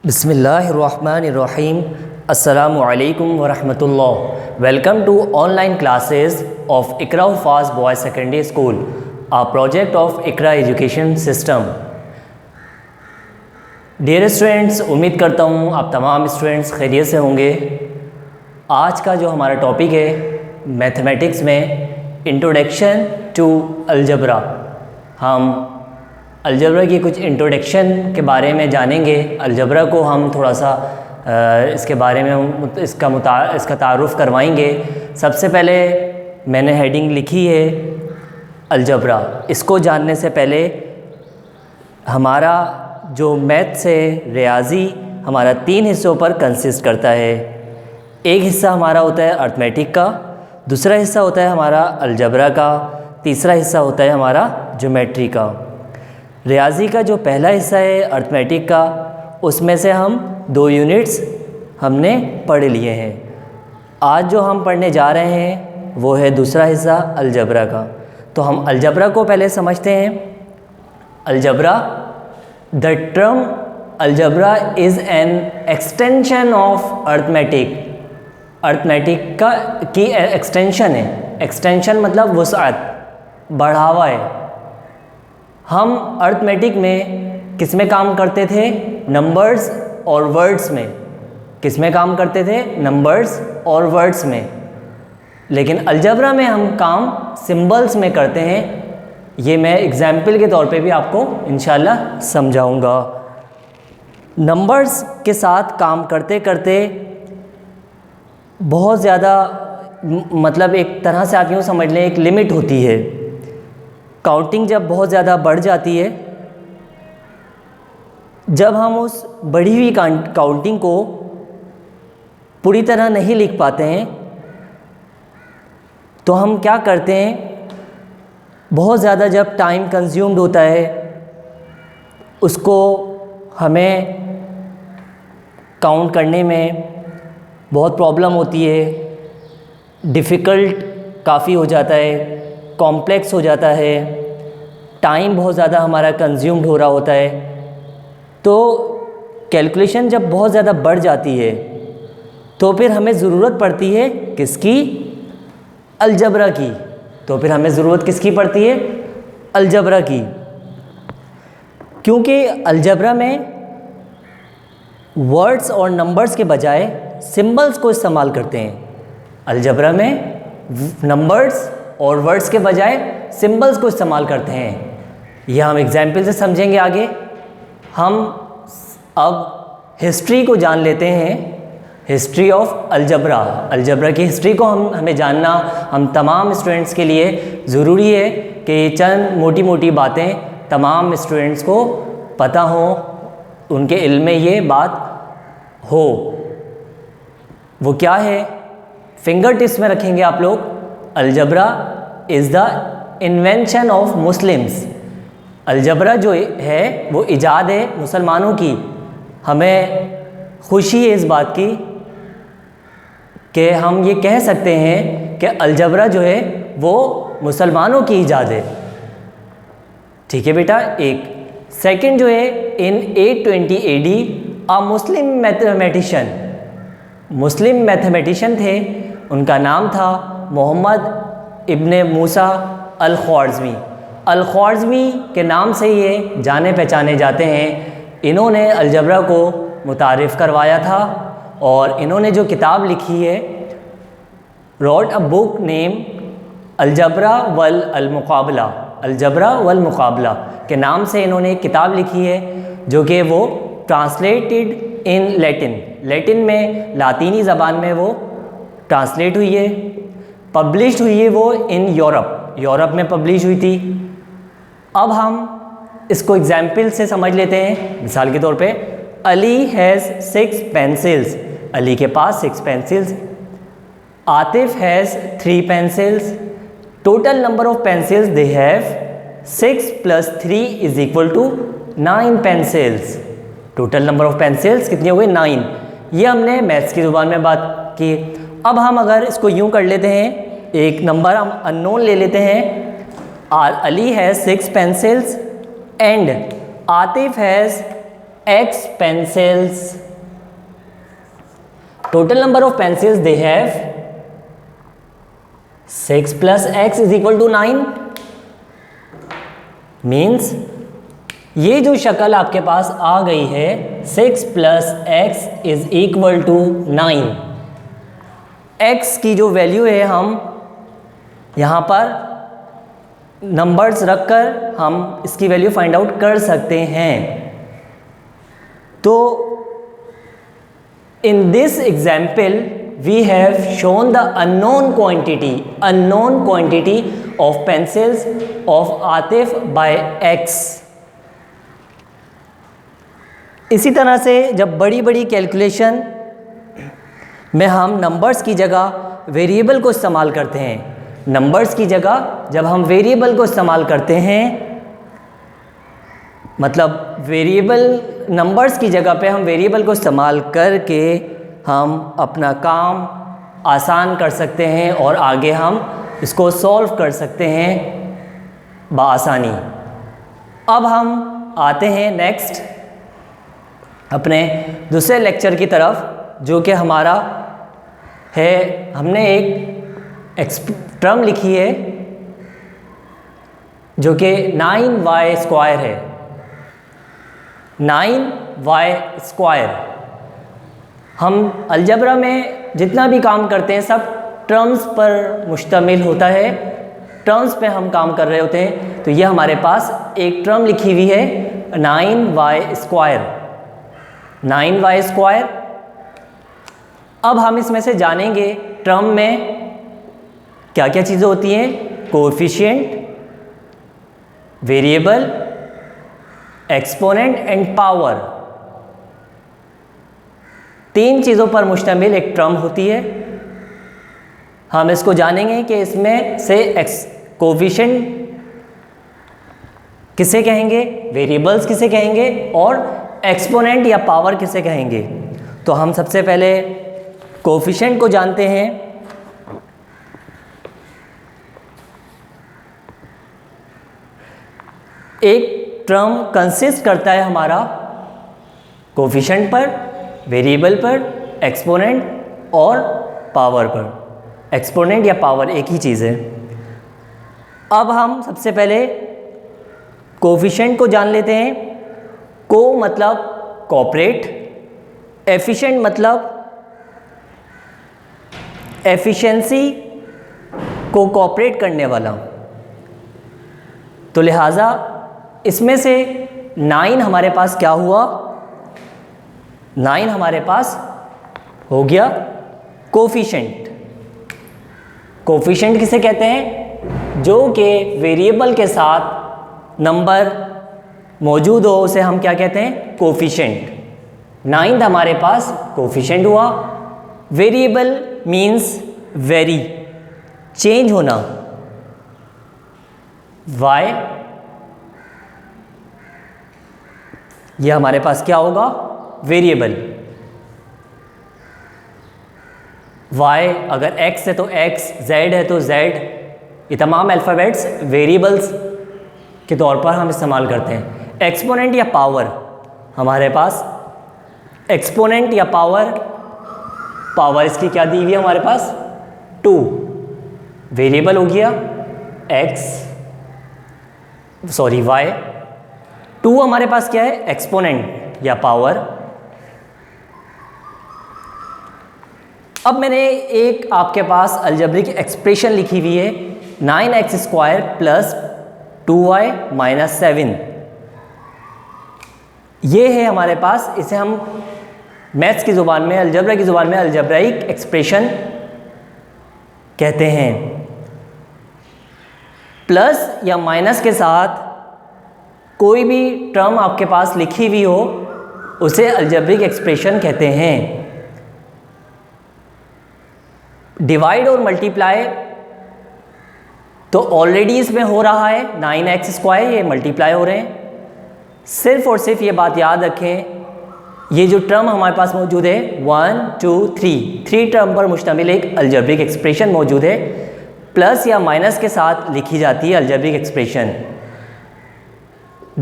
बिस्मिल्लाहिर्रहमानिर्रहीम। अस्सलामु अलैकुम वरहमतुल्लाह। Welcome to online classes of Iqra Huffaz boys secondary school, a project of Iqra education system. Dear students, उम्मीद करता हूँ आप तमाम स्टूडेंट्स खैरियत से होंगे। आज का जो हमारा टॉपिक है मैथमेटिक्स में इंट्रोडक्शन टू अलजबरा। हम अलजबरा की कुछ इंट्रोडक्शन के बारे में जानेंगे। अलजबरा को हम थोड़ा सा इसके बारे में इसका तारुफ़ करवाएंगे। सबसे पहले मैंने हेडिंग लिखी है अलजबरा। इसको जानने से पहले हमारा जो मैथ्स है रियाजी हमारा 3 हिस्सों पर कंसिस्ट करता है। एक हिस्सा हमारा होता है अर्थमेटिक का, दूसरा हिस्सा होता है हमारा अलजबरा का, तीसरा हिस्सा होता है हमारा ज्योमेट्री का। रियाजी का जो पहला हिस्सा है अर्थमेटिक का, उसमें से हम 2 यूनिट्स हमने पढ़ लिए हैं। आज जो हम पढ़ने जा रहे हैं वो है दूसरा हिस्सा अलजबरा का। तो हम अलजबरा को पहले समझते हैं। Algebra, the term algebra is an extension of arithmetic. Arithmetic की एक्सटेंशन है। एक्सटेंशन मतलब वुसअत, बढ़ावा है। हम अर्थमेटिक में किस में काम करते थे? नंबर्स और वर्ड्स में। किस में काम करते थे? नंबर्स और वर्ड्स में। लेकिन अलजबरा में हम काम सिंबल्स में करते हैं। ये मैं एग्जाम्पल के तौर पे भी आपको इंशाल्लाह समझाऊंगा। नंबर्स के साथ काम करते करते बहुत ज़्यादा, मतलब एक तरह से आप यूँ समझ लें, एक लिमिट होती है। काउंटिंग जब बहुत ज़्यादा बढ़ जाती है, जब हम उस बढ़ी हुई काउंटिंग को पूरी तरह नहीं लिख पाते हैं तो हम क्या करते हैं, बहुत ज़्यादा जब टाइम कंज्यूम्ड होता है, उसको हमें काउंट करने में बहुत प्रॉब्लम होती है, डिफ़िकल्ट काफ़ी हो जाता है, कॉम्प्लेक्स हो जाता है, टाइम बहुत ज़्यादा हमारा कंज्यूम्ड हो रहा होता है। तो कैलकुलेशन जब बहुत ज़्यादा बढ़ जाती है तो फिर हमें ज़रूरत पड़ती है किसकी? अलजबरा की। तो फिर हमें ज़रूरत किसकी पड़ती है? अलजबरा की। क्योंकि अलजबरा में वर्ड्स और नंबर्स के बजाय सिंबल्स को इस्तेमाल करते हैं। अलजबरा में नंबर्स और वर्ड्स के बजाय सिंबल्स को इस्तेमाल करते हैं। यह हम एग्जाम्पल से समझेंगे आगे। हम अब हिस्ट्री को जान लेते हैं, हिस्ट्री ऑफ अलजबरा। अलजबरा की हिस्ट्री को हमें जानना हम तमाम स्टूडेंट्स के लिए ज़रूरी है कि चंद मोटी मोटी बातें तमाम स्टूडेंट्स को पता हो, उनके इल्म में ये बात हो। वो क्या है? फिंगर टिप्स में रखेंगे आप लोग। Algebra is the invention of Muslims. Algebra जो है वो इजाद है मुसलमानों की। हमें खुशी है इस बात की कि हम ये कह सकते हैं कि अलजबरा जो है वो मुसलमानों की इजाद है। ठीक है बेटा। एक सेकंड जो है, इन 820 AD अ मुस्लिम मैथमेटिशियन थे। उनका नाम था मोहम्मद इब्ने मूसा अल-ख्वारिज़मी। अल-ख्वारिज़मी के नाम से ये जाने पहचाने जाते हैं। इन्होंने अलजबरा को मुतारिफ़ करवाया था और इन्होंने जो किताब लिखी है, wrote a book name algebra वल अलमुकाबला। अलजबरा वल मुकाबला के नाम से इन्होंने एक किताब लिखी है जो कि वो ट्रांसलेटेड इन लैटिन में, लातीनी ज़बान में वो ट्रांसलेट हुई है। पब्लिश हुई है वो इन यूरोप में पब्लिश हुई थी। अब हम इसको एग्जाम्पल से समझ लेते हैं। मिसाल के तौर पे, अली हैज़ 6 पेंसिल्स। अली के पास 6 pencils. Atif has 3 pencils. Total number of pencils they have 6 + 3 = 9 pencils. Total number of pencils कितनी हो गई? 9। ये हमने मैथ्स की ज़ुबान में बात की। अब हम अगर इसको यूँ कर लेते हैं, एक नंबर हम अननोन ले लेते हैं। Ali has 6 pencils and Atif has X pencils. Total number of pencils they have 6 plus x is equal to 9. Means ये जो शक्ल आपके पास आ गई है 6 plus x is equal to 9. x की जो वैल्यू है हम यहाँ पर नंबर्स रखकर हम इसकी वैल्यू फाइंड आउट कर सकते हैं. तो in this example we have shown the unknown quantity of pencils of Atif by x. इसी तरह से जब बड़ी बड़ी कैलकुलेशन में हम नंबर्स की जगह वेरिएबल को इस्तेमाल करते हैं, नंबर्स की जगह जब हम वेरिएबल को इस्तेमाल करते हैं, मतलब वेरिएबल नंबर्स की जगह पे हम वेरिएबल को इस्तेमाल करके हम अपना काम आसान कर सकते हैं और आगे हम इसको सॉल्व कर सकते हैं बआसानी. अब हम आते हैं नेक्स्ट अपने दूसरे लेक्चर की तरफ, जो कि हमारा है, हमने एक टर्म लिखी है जो कि 9y स्क्वायर है. 9y square. हम अलजबरा में जितना भी काम करते हैं सब टर्म्स पर मुश्तमिल होता है, टर्म्स पे हम काम कर रहे होते हैं. तो ये हमारे पास एक टर्म लिखी हुई है 9y स्क्वायर. 9y square. अब हम इसमें से जानेंगे टर्म में क्या क्या चीज़ें होती हैं. Coefficient, variable, exponent and power. 3 चीज़ों पर मुश्तमिल एक टर्म होती है. हम इसको जानेंगे कि इसमें से कोएफिशिएंट किसे कहेंगे, वेरिएबल्स किसे कहेंगे और एक्सपोनेंट या पावर किसे कहेंगे. तो हम सबसे पहले कोएफिशिएंट को जानते हैं. एक टर्म कंसिस्ट करता है हमारा कोएफिशिएंट पर, वेरिएबल पर, एक्सपोनेंट और पावर पर. एक्सपोनेंट या पावर एक ही चीज़ है. अब हम सबसे पहले कोएफिशिएंट को जान लेते हैं. को मतलब कोऑपरेट, एफिशिएंट मतलब एफिशिएंसी को कोऑपरेट करने वाला. तो लिहाजा इसमें से 9 हमारे पास क्या हुआ, 9 हमारे पास हो गया कोएफिशिएंट. कोएफिशिएंट किसे कहते हैं, जो कि वेरिएबल के साथ नंबर मौजूद हो उसे हम क्या कहते हैं, कोएफिशिएंट. 9 हमारे पास कोएफिशिएंट हुआ. वेरिएबल मीन्स वेरी, चेंज होना. y ये हमारे पास क्या होगा, वेरिएबल. y अगर x है तो x, z है तो z. ये तमाम अल्फ़ाबेट्स वेरिएबल्स के तौर पर हम इस्तेमाल करते हैं. एक्सपोनेंट या पावर, हमारे पास एक्सपोनेंट या पावर, पावर इसकी क्या दी हुई है हमारे पास 2. वेरिएबल हो गया y. 2 हमारे पास क्या है, एक्सपोनेंट या पावर. अब मैंने एक आपके पास अलजेब्रिक एक्सप्रेशन लिखी हुई है 9x square plus 2y minus 7. ये है हमारे पास, इसे हम मैथ्स की ज़ुबान में, अलजब्रा की ज़ुबान में अलजेब्राइक एक्सप्रेशन कहते हैं. प्लस या माइनस के साथ कोई भी टर्म आपके पास लिखी हुई हो उसे अलजेब्रिक एक्सप्रेशन कहते हैं. डिवाइड और मल्टीप्लाई तो ऑलरेडी इसमें हो रहा है 9x स्क्वायर, ये मल्टीप्लाई हो रहे हैं. सिर्फ और सिर्फ ये बात याद रखें, ये जो टर्म हमारे पास मौजूद है 1 2 3 टर्म पर मुश्तमिल एक अलजेब्रिक एक्सप्रेशन मौजूद है. प्लस या माइनस के साथ लिखी जाती है algebraic expression.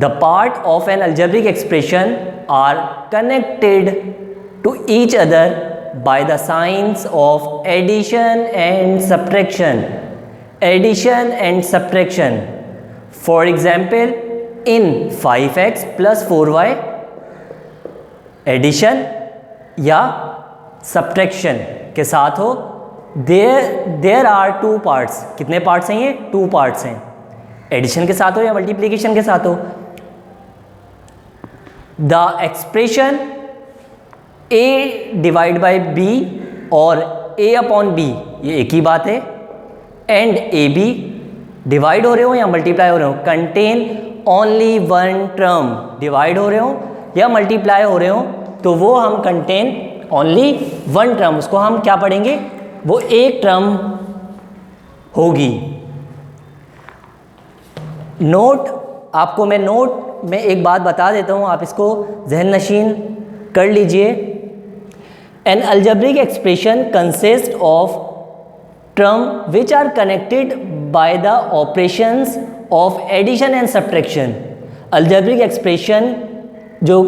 The part of an algebraic expression are connected to each other by the signs of addition and subtraction. Addition and subtraction. For example, in 5x plus 4y, addition या subtraction के साथ हो, there are two parts. कितने parts हैं ये? 2 parts हैं. Addition के साथ हो या मल्टीप्लिकेशन के साथ हो. The expression a divide by b और ए अपॉन बी, ये एक ही बात है. एंड ए बी डिवाइड हो रहे हो या मल्टीप्लाई हो रहे हो, contain only one term. Divide हो रहे हो या मल्टीप्लाई हो रहे हो तो वो हम कंटेन ओनली वन टर्म, उसको हम क्या पढ़ेंगे, वो एक टर्म होगी. नोट, आपको मैं नोट में एक बात बता देता हूँ, आप इसको जहन नशीन कर लीजिए. An algebraic expression consist of term which are connected by the operations of addition and subtraction. Algebraic expression जो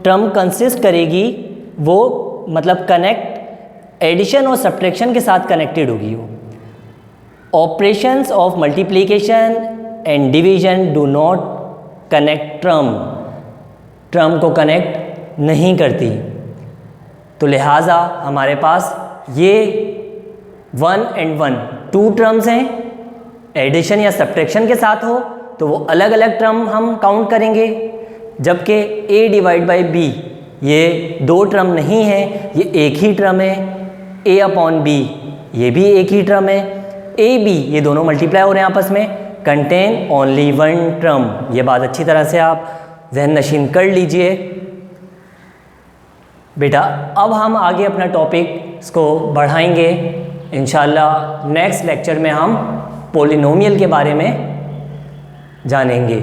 टर्म कंसिस्ट करेगी वो मतलब कनेक्ट एडिशन और सब्ट्रैक्शन के साथ कनेक्टेड होगी. वो operations of multiplication and division do not connect term को कनेक्ट नहीं करती. तो लिहाजा हमारे पास ये 1 and 1 2 टर्म्स हैं. एडिशन या सब्ट्रैक्शन के साथ हो तो वो अलग अलग टर्म हम काउंट करेंगे, जबकि a डिवाइड बाई b ये 2 टर्म नहीं है, ये एक ही टर्म है. a अपॉन b ये भी एक ही टर्म है. a b ये दोनों मल्टीप्लाई हो रहे हैं आपस में, कंटेन ओनली वन टर्म. ये बात अच्छी तरह से आप जहन नशीन कर लीजिए. बेटा अब हम आगे अपना टॉपिक इसको बढ़ाएंगे. इंशाल्लाह नेक्स्ट लेक्चर में हम पॉलिनोमियल के बारे में जानेंगे.